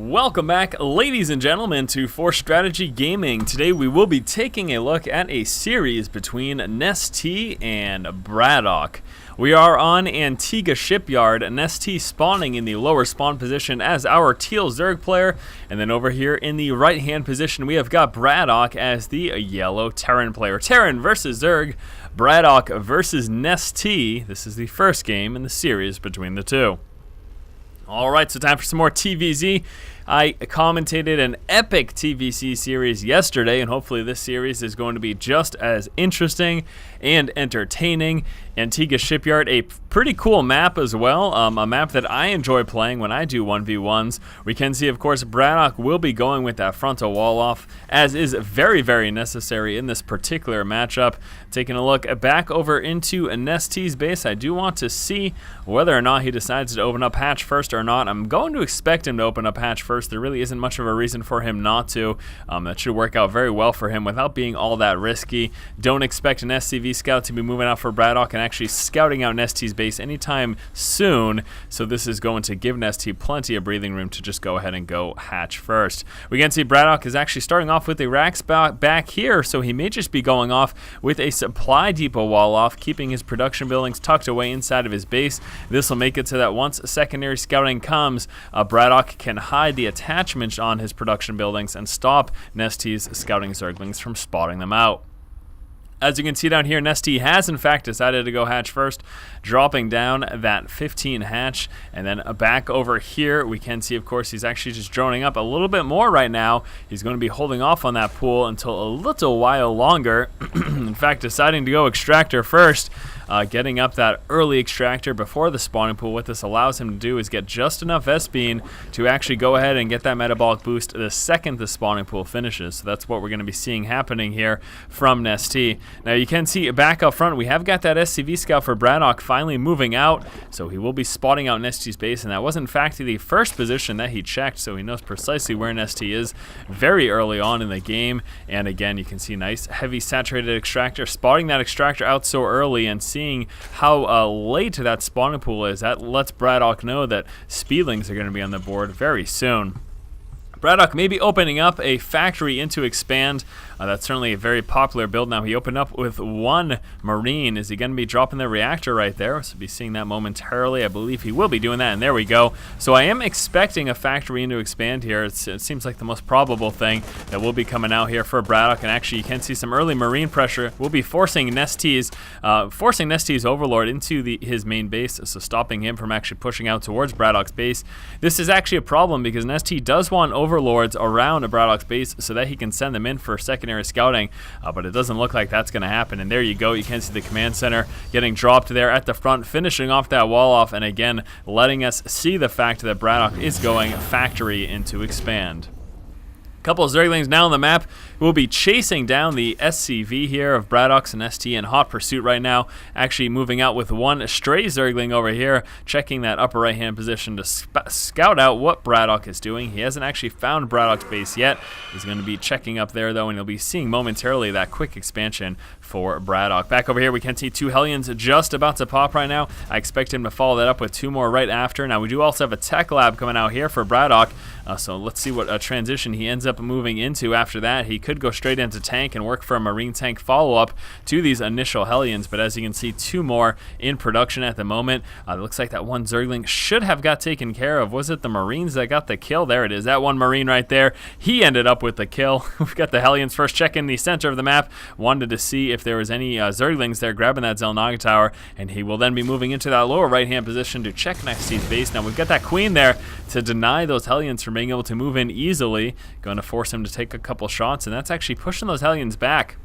Welcome back, ladies and gentlemen, to Force Strategy Gaming. Today we will be taking a look at a series between Nestea and BratOK. We are on Antigua Shipyard, Nestea spawning in the lower spawn position as our teal Zerg player, and then over here in the right hand position we have got BratOK as the yellow Terran player. Terran versus Zerg, BratOK versus Nestea. This is the first game in the series between the two. Alright, so time for some more TVZ. I commentated an epic TVC series yesterday, and hopefully this series is going to be just as interesting and entertaining. Antigua Shipyard, a pretty cool map as well, a map that I enjoy playing when I do 1v1s. We can see, of course, BratOK will be going with that frontal wall off, as is very, very necessary in this particular matchup. Taking a look back over into Nestea's base, I do want to see whether or not he decides to open up hatch first or not. I'm going to expect him to open up hatch first. There really isn't much of a reason for him not to. That should work out very well for him without being all that risky. Don't expect an SCV scout to be moving out for BratOK and actually scouting out Nestea's base anytime soon, so this is going to give Nestea plenty of breathing room to just go ahead and go hatch first. We can see BratOK is actually starting off with the racks back here, so he may just be going off with a supply depot wall off, keeping his production buildings tucked away inside of his base. This will make it so that once secondary scouting comes, BratOK can hide the attachments on his production buildings and stop Nestea's scouting Zerglings from spotting them out. As you can see down here, Nestea has in fact decided to go hatch first, dropping down that 15 hatch, and then back over here we can see, of course, he's actually just droning up a little bit more right now. He's going to be holding off on that pool until a little while longer. In fact, deciding to go extractor first, getting up that early extractor before the spawning pool. What this allows him to do is get just enough S-Beam to actually go ahead and get that metabolic boost the second the spawning pool finishes. So that's what we're going to be seeing happening here from Nestea. Now you can see back up front we have got that SCV scout for BratOK finally moving out, so he will be spotting out Nestea's base, and that was in fact the first position that he checked, so he knows precisely where Nestea is very early on in the game. And again, you can see nice heavy saturated extractor, spotting that extractor out so early and seeing how late that spawning pool is. That lets BratOK know that speedlings are going to be on the board very soon. BratOK may be opening up a factory into expand. That's certainly a very popular build now. He opened up with one Marine. Is he going to be dropping the reactor right there? So we'll be seeing that momentarily. I believe he will be doing that, and there we go. So I am expecting a factory into expand here. It seems like the most probable thing that will be coming out here for BratOK, and actually you can see some early Marine pressure. We'll be forcing Nestea's Overlord into his main base, so stopping him from actually pushing out towards BratOK's base. This is actually a problem because Nestea does want Overlords around a BratOK's base so that he can send them in for secondary scouting, but it doesn't look like that's going to happen. And there you go, you can see the command center getting dropped there at the front, finishing off that wall off, and again letting us see the fact that BratOK is going factory into expand. Couple of Zerglings now on the map. We'll be chasing down the SCV here of BratOK and Nestea in hot pursuit right now. Actually moving out with one stray Zergling over here, checking that upper right hand position to scout out what BratOK is doing. He hasn't actually found BratOK's base yet. He's going to be checking up there though, and you'll be seeing momentarily that quick expansion for BratOK. Back over here we can see two Hellions just about to pop right now. I expect him to follow that up with two more right after. Now we do also have a tech lab coming out here for BratOK, so let's see what transition he ends up moving into after that. He could go straight into tank and work for a Marine tank follow-up to these initial Hellions, but as you can see, two more in production at the moment. It looks like that one Zergling should have got taken care of. Was it the Marines that got the kill? There it is, that one Marine right there. He ended up with the kill. We've got the Hellions first checking the center of the map. Wanted to see if there was any Zerglings there grabbing that Zelnaga tower, and he will then be moving into that lower right-hand position to check Nestea's base. Now we've got that Queen there to deny those Hellions from being able to move in easily. Going to force him to take a couple shots, and that's actually pushing those Hellions back.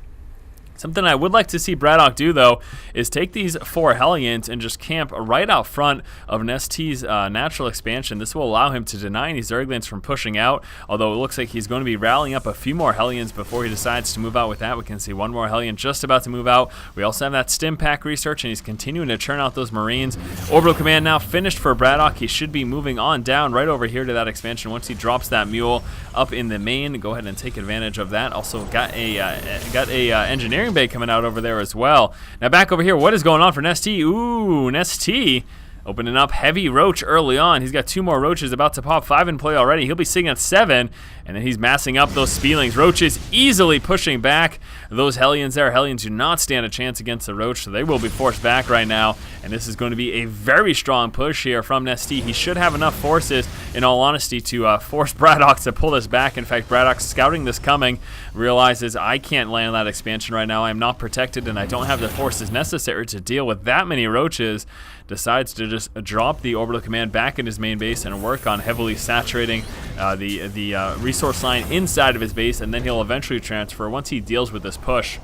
Something I would like to see BratOK do, though, is take these four Hellions and just camp right out front of Nestea's natural expansion. This will allow him to deny any Zerglings from pushing out, although it looks like he's going to be rallying up a few more Hellions before he decides to move out with that. We can see one more Hellion just about to move out. We also have that stim pack research, and he's continuing to churn out those Marines. Orbital command now finished for BratOK. He should be moving on down right over here to that expansion once he drops that mule up in the main. Go ahead and take advantage of that. Also got a engineering bay coming out over there as well. Now back over here, what is going on for Nestea? Ooh, Nestea Opening up heavy roach early on. He's got 2 more roaches about to pop, 5 in play already. He'll be sitting at 7, and then he's massing up those Speedlings. Roaches easily pushing back those Hellions there. Hellions do not stand a chance against the roach, so they will be forced back right now. And this is going to be a very strong push here from Nestea. He should have enough forces, in all honesty, to force BratOK to pull this back. In fact, BratOK scouting this coming, realizes I can't land that expansion right now. I'm not protected, and I don't have the forces necessary to deal with that many roaches. Decides to just drop the orbital command back in his main base and work on heavily saturating the resource line inside of his base, and then he'll eventually transfer once he deals with this push.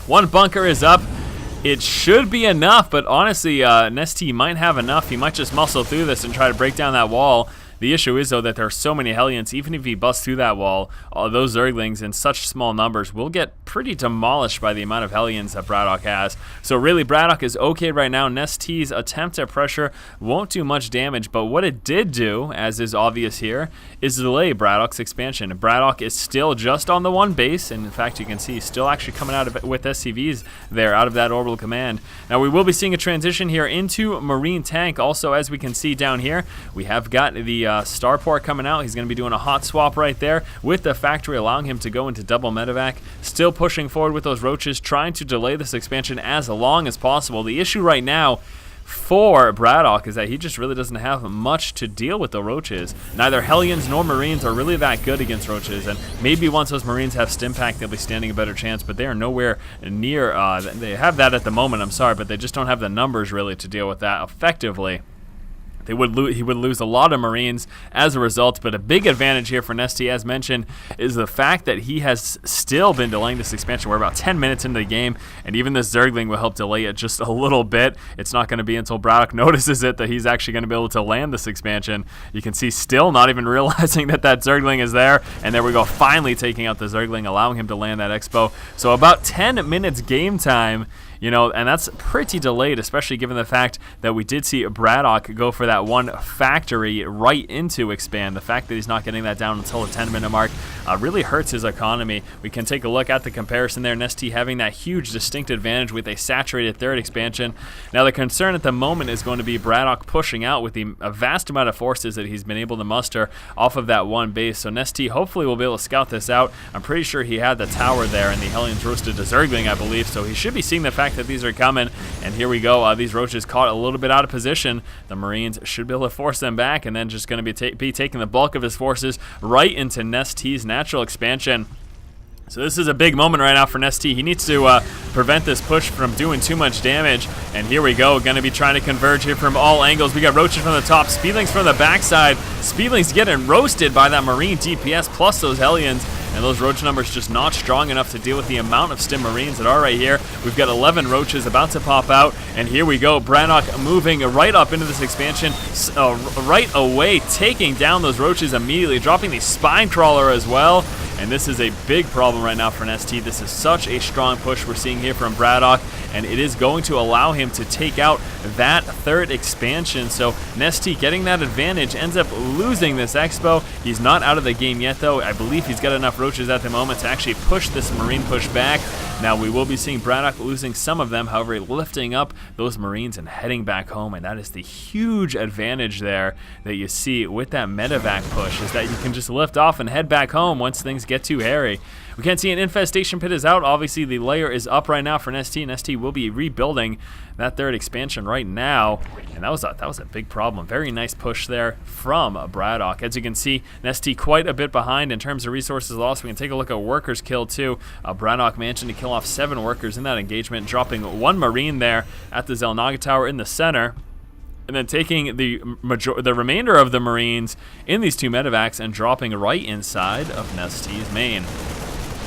1 bunker is up. It should be enough, but honestly, Nestea might have enough. He might just muscle through this and try to break down that wall. The issue is, though, that there are so many Hellions, even if he busts through that wall, those Zerglings in such small numbers will get pretty demolished by the amount of Hellions that BratOK has. So really, BratOK is okay right now. Nestea's attempt at pressure won't do much damage, but what it did do, as is obvious here, is delay BratOK's expansion. BratOK is still just on the 1 base, and in fact, you can see he's still actually coming out of it with SCVs there out of that orbital command. Now, we will be seeing a transition here into Marine Tank. Also, as we can see down here, we have got the Starport coming out. He's going to be doing a hot swap right there with the factory, allowing him to go into double medevac. Still pushing forward with those roaches, trying to delay this expansion as long as possible. The issue right now for BratOK is that he just really doesn't have much to deal with the roaches. Neither Hellions nor Marines are really that good against roaches, and maybe once those Marines have Stimpack, they'll be standing a better chance, but they are nowhere near, they have that at the moment, I'm sorry, but they just don't have the numbers really to deal with that effectively. He would lose a lot of Marines as a result, but a big advantage here for Nestea, as mentioned, is the fact that he has still been delaying this expansion. We're about 10 minutes into the game, and even this Zergling will help delay it just a little bit. It's not going to be until BratOK notices it that he's actually going to be able to land this expansion. You can see still not even realizing that Zergling is there, and there we go, finally taking out the Zergling, allowing him to land that Expo. So about 10 minutes game time. You know, and that's pretty delayed, especially given the fact that we did see BratOK go for that 1 factory right into expand. The fact that he's not getting that down until the 10-minute mark really hurts his economy. We can take a look at the comparison there. Nestea having that huge distinct advantage with a saturated 3rd expansion. Now the concern at the moment is going to be BratOK pushing out with a vast amount of forces that he's been able to muster off of that 1 base. So Nestea hopefully will be able to scout this out. I'm pretty sure he had the tower there, and the Hellions roasted a Zergling, I believe, so he should be seeing the fact that these are coming, and here we go. These roaches caught a little bit out of position. The Marines should be able to force them back, and then just going to be taking the bulk of his forces right into Nestea's natural expansion. So this is a big moment right now for Nestea. He needs to prevent this push from doing too much damage. And here we go, going to be trying to converge here from all angles. We got roaches from the top, Speedlings from the backside. Speedlings getting roasted by that Marine DPS plus those Hellions. And those roach numbers just not strong enough to deal with the amount of Stim Marines that are right here. We've got 11 roaches about to pop out, and here we go. BratOK moving right up into this expansion, right away, taking down those roaches immediately, dropping the Spine Crawler as well. And this is a big problem right now for Nestea. This is such a strong push we're seeing here from BratOK, and it is going to allow him to take out that 3rd expansion. So Nestea getting that advantage, ends up losing this Expo. He's not out of the game yet, though. I believe he's got enough roaches at the moment to actually push this Marine push back. Now we will be seeing BratOK losing some of them, however, lifting up those Marines and heading back home, and that is the huge advantage there that you see with that medevac push, is that you can just lift off and head back home once things get too hairy. We can't see an infestation pit is out. Obviously, the layer is up right now for Nestea. Nestea will be rebuilding that 3rd expansion right now, and that was a big problem. Very nice push there from BratOK. As you can see, Nestea quite a bit behind in terms of resources lost. We can take a look at workers killed too. BratOK managing to kill off 7 workers in that engagement, dropping 1 Marine there at the Xel'Naga Tower in the center, and then taking the remainder of the Marines in these 2 medevacs and dropping right inside of Nestea's main.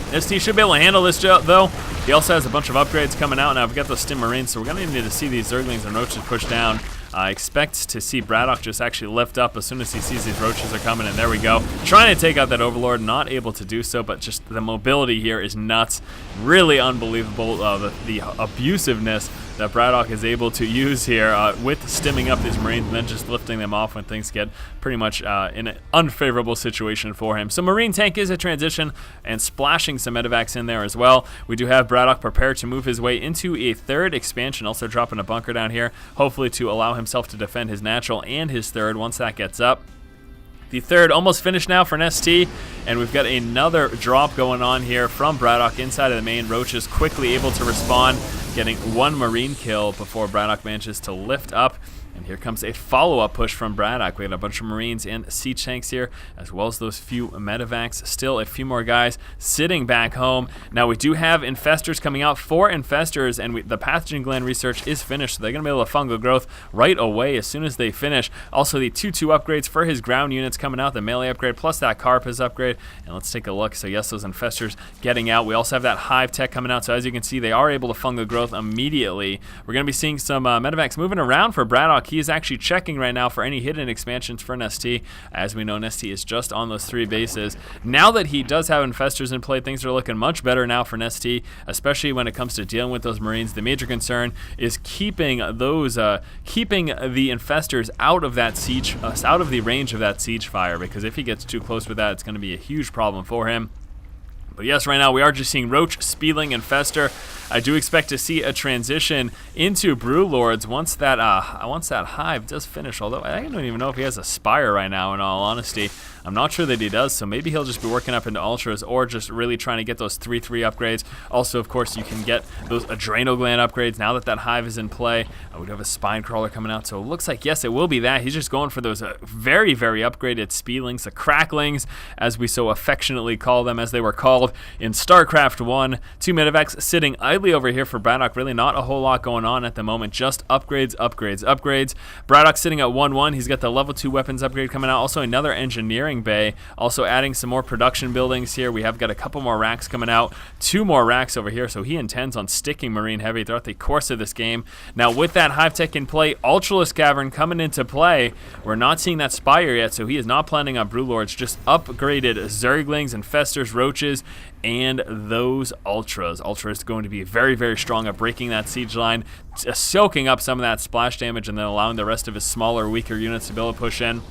Nestea should be able to handle this, though. He also has a bunch of upgrades coming out. Now, we've got those Stim Marines, so we're going to need to see these Zerglings and Roaches push down. I expect to see BratOK just actually lift up as soon as he sees these roaches are coming, and there we go. Trying to take out that Overlord, not able to do so, but just the mobility here is nuts. Really unbelievable, the abusiveness that BratOK is able to use here with stimming up these Marines and then just lifting them off when things get pretty much in an unfavorable situation for him. So Marine tank is a transition and splashing some medevacs in there as well. We do have BratOK prepared to move his way into a third expansion, also dropping a bunker down here, hopefully to allow himself to defend his natural and his third once that gets up. The third almost finished now for Nestea, and we've got another drop going on here from BratOK inside of the main. Roach is quickly able to respond, getting one Marine kill before BratOK manages to lift up. And here comes a follow-up push from BratOK. We got a bunch of Marines and siege tanks here, as well as those few medevacs. Still a few more guys sitting back home. Now we do have infestors coming out, 4 infestors, and the pathogen gland research is finished, so they're going to be able to fungal growth right away as soon as they finish. Also the 2-2 upgrades for his ground units coming out, the melee upgrade plus that Carpus upgrade. And let's take a look. So yes, those infestors getting out. We also have that hive tech coming out, so as you can see, they are able to fungal growth immediately. We're going to be seeing some medevacs moving around for BratOK. He is actually checking right now for any hidden expansions for Nestea. As we know, Nestea is just on those 3 bases. Now that he does have infestors in play, things are looking much better now for Nestea, especially when it comes to dealing with those Marines. The major concern is keeping those, keeping the infestors out of that siege, out of the range of that siege fire, because if he gets too close with that, it's going to be a huge problem for him. But yes, right now we are just seeing Roach, Speedling, and Fester. I do expect to see a transition into Brewlords once that hive does finish, although I don't even know if he has a Spire right now, in all honesty. I'm not sure that he does, so maybe he'll just be working up into Ultras or just really trying to get those 3-3 upgrades. Also, of course, you can get those Adrenal Gland upgrades now that that hive is in play. We do have a Spine Crawler coming out, so it looks like, yes, it will be that. He's just going for those very, very upgraded Speedlings, the Cracklings, as we so affectionately call them, as they were called in StarCraft 1. 2 medevacs sitting idly over here for BratOK. Really not a whole lot going on at the moment, just upgrades, upgrades, upgrades. BratOK sitting at 1-1. He's got the level 2 weapons upgrade coming out. Also another engineering bay. Also adding some more production buildings here. We have got a couple more racks coming out. 2 more racks over here, so he intends on sticking Marine heavy throughout the course of this game. Now with that hive tech in play, Ultralisk Cavern coming into play. We're not seeing that Spire yet, so he is not planning on Brewlords, just upgraded Zerglings, Infestors, Roaches, and those Ultras. Ultra is going to be very, very strong at breaking that siege line, soaking up some of that splash damage, and then allowing the rest of his smaller, weaker units to be able to push in.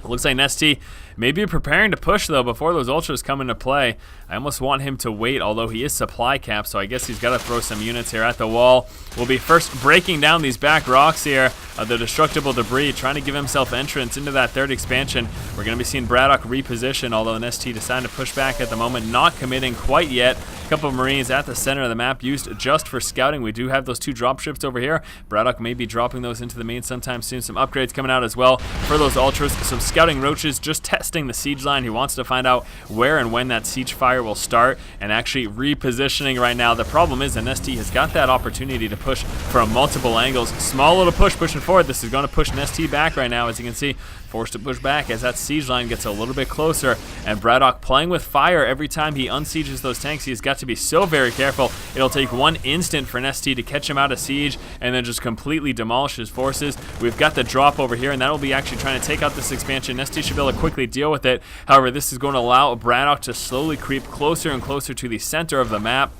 It looks like Nestea may be preparing to push, though, before those Ultras come into play. I almost want him to wait, although he is supply capped, so I guess he's got to throw some units here at the wall. We'll be first breaking down these back rocks here, the destructible debris, trying to give himself entrance into that third expansion. We're going to be seeing BratOK reposition, although Nestea decided to push back at the moment, not committing quite yet. A couple of Marines at the center of the map used just for scouting. We do have those 2 dropships over here. BratOK may be dropping those into the main sometime soon. Some upgrades coming out as well for those Ultras. Some scouting Roaches just testing the siege line. He wants to find out where and when that siege fire will start, and actually repositioning right now. The problem is that Nestea has got that opportunity to push from multiple angles. Small little push pushing forward. This is going to push Nestea back right now, as you can see. Forced to push back as that siege line gets a little bit closer, and BratOK playing with fire every time he unsieges those tanks. He's got to be so very careful. It'll take 1 instant for Nestea to catch him out of siege and then just completely demolish his forces. We've got the drop over here, and that'll be actually trying to take out this expansion. Nestea should be able to quickly deal with it. However, this is going to allow BratOK to slowly creep closer and closer to the center of the map.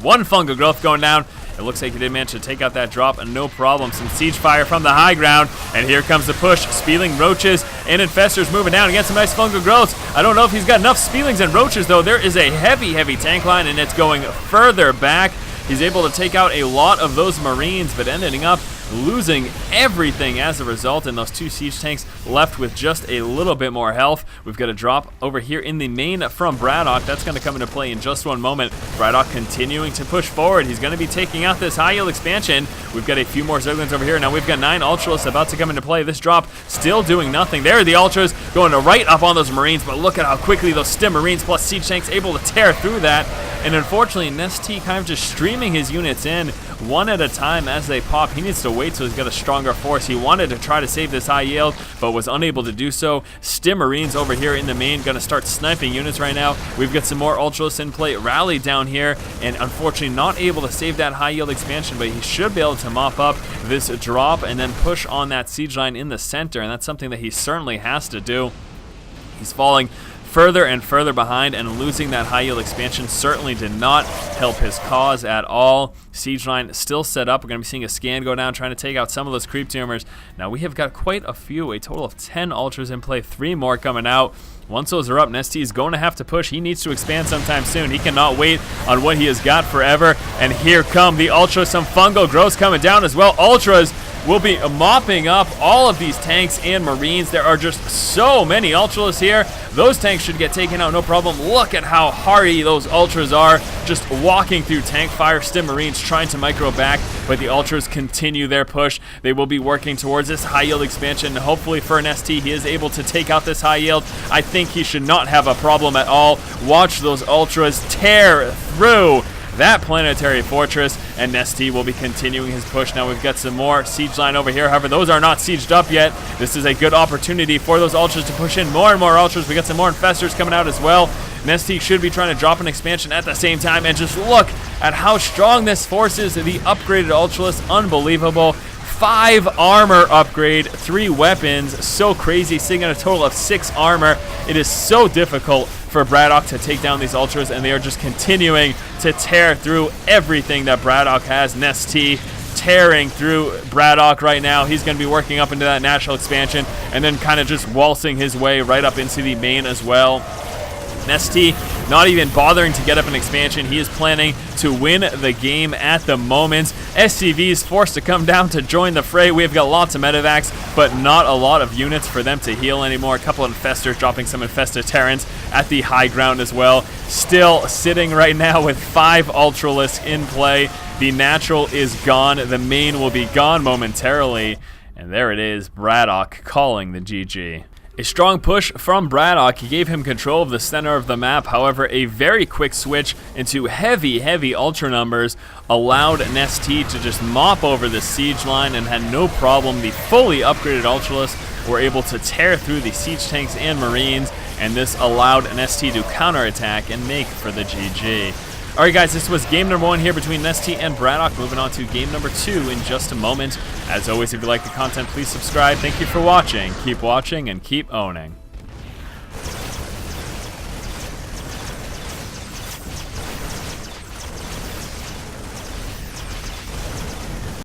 1 fungal growth going down. It looks like he did manage to take out that drop, and no problem. Some siege fire from the high ground, and here comes the push. Speedling, Roaches, and Infestors moving down against some nice fungal growths. I don't know if he's got enough Speedlings and Roaches, though. There is a heavy, heavy tank line, and it's going further back. He's able to take out a lot of those Marines, but ending up losing everything as a result, and those 2 siege tanks left with just a little bit more health. We've got a drop over here in the main from BratOK. That's going to come into play in just 1 moment. BratOK continuing to push forward. He's going to be taking out this high yield expansion. We've got a few more Zerglings over here. Now we've got 9 Ultralists about to come into play. This drop still doing nothing. There are the Ultras going to right up on those Marines, but look at how quickly those Stim Marines plus siege tanks able to tear through that. And unfortunately, Nestea kind of just streaming his units in 1 at a time as they pop. He needs to wait till he's got a stronger force. He wanted to try to save this high yield, but was unable to do so. Stim Marines over here in the main, going to start sniping units right now. We've got some more Ultralists in play. Rally down here, and unfortunately not able to save that high yield expansion, but he should be able to mop up this drop and then push on that siege line in the center, and that's something that he certainly has to do. He's falling further and further behind, and losing that high yield expansion certainly did not help his cause at all. Siege line still set up. We're going to be seeing a scan go down, trying to take out some of those creep tumors. Now we have got quite a few, a total of 10 ultras in play, 3 more coming out. Once those are up, Nestea is going to have to push. He needs to expand sometime soon. He cannot wait on what he has got forever. And here come the ultras. Some fungal growths coming down as well. Ultras will be mopping up all of these tanks and marines. There are just so many ultras here. Those tanks should get taken out no problem. Look at how hardy those ultras are, just walking through tank fire. Still marines trying to micro back, but the ultras continue their push. They will be working towards this high yield expansion. Hopefully for Nestea, he is able to take out this high yield. I think he should not have a problem at all. Watch those ultras tear through that planetary fortress, and Nestea will be continuing his push. Now we've got some more siege line over here. However, those are not sieged up yet. This is a good opportunity for those ultras to push in more and more ultras. We got some more infestors coming out as well. Nestea should be trying to drop an expansion at the same time, and just look at how strong this force is. The upgraded ultras, unbelievable. 5 armor upgrade, 3 weapons, so crazy, sitting at a total of 6 armor. It is so difficult for BratOK to take down these ultras, and they are just continuing to tear through everything that BratOK has. Nestea tearing through BratOK right now. He's going to be working up into that national expansion and then kind of just waltzing his way right up into the main as well. Nestea not even bothering to get up an expansion. He is planning to win the game at the moment. SCV is forced to come down to join the fray. We've got lots of medevacs, but not a lot of units for them to heal anymore. A couple of infestors dropping some infested Terrans at the high ground as well. Still sitting right now with 5 Ultralisks in play. The natural is gone. The main will be gone momentarily. And there it is, BratOK calling the GG. A strong push from BratOK gave him control of the center of the map. However, a very quick switch into heavy ultra numbers allowed Nestea to just mop over the siege line and had no problem. The fully upgraded Ultralisks were able to tear through the siege tanks and marines, and this allowed Nestea to counterattack and make for the GG. Alright guys, this was game number 1 here between Nestea and BratOK. Moving on to game number 2 in just a moment. As always, if you like the content, please subscribe. Thank you for watching. Keep watching and keep owning.